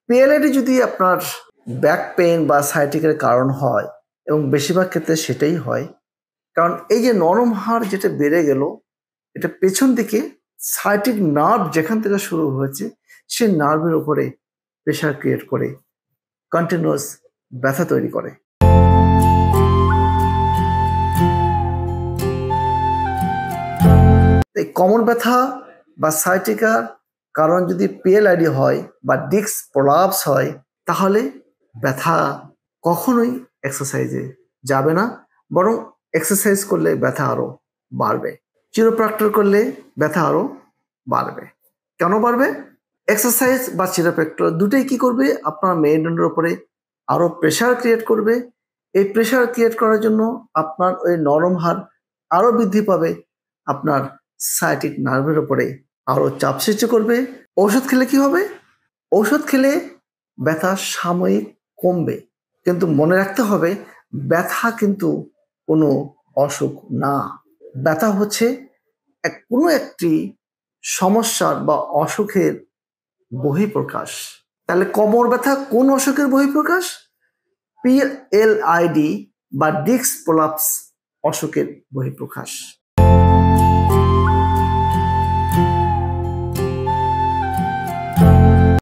PLID যদি আপনার back pain বা সাইটিকের কারণ হয়, এবং বেশিরভাগ ক্ষেত্রে সেটাই হয়, কারণ এই যে নরম হাড় যেটা বেড়ে গেল, এটা পেছন দিকে সাইটিক নার্ভ যেখান থেকে শুরু হয়েছে সেই নার্ভের উপরে প্রেশার ক্রিয়েট করে কন্টিনিউয়াস ব্যথা তৈরি করে। এই কমন ব্যথা বা সাইটিকার কারণ যদি পিএলআইডি হয় বা ডিস্ক প্রলাপস হয়, তাহলে ব্যথা কখনোই এক্সারসাইজে যাবে না, বরং এক্সারসাইজ করলে ব্যথা আরো বাড়বে। চিরোপ্র্যাক্টর করলে ব্যথা আরো বাড়বে। কেন বাড়বে? এক্সারসাইজ বা চিরোপ্র্যাক্টর দুটোই কি করবে? আপনার মেরুদণ্ডের উপরে আরো প্রেশার ক্রিয়েট করবে। এই প্রেশার ক্রিয়েট করার জন্য আপনার ওই নরম হাড় আরো বৃদ্ধি পাবে, আপনার সাইটিক নার্ভের উপরে আরো চাপ সৃষ্টি করবে। ঔষধ খেলে কি হবে? ঔষধ খেলে ব্যথা সাময়িক কমবে, কিন্তু মনে রাখতে হবে ব্যথা কিন্তু কোনো অসুখ না। ব্যথা হচ্ছে কোনো একটি সমস্যার বা অসুখের বহিঃপ্রকাশ। তাহলে কোমর ব্যথা কোন অসুখের বহিঃপ্রকাশ? পিএলআইডি বা ডিস্ক প্রলাপস অসুখের বহিঃপ্রকাশ।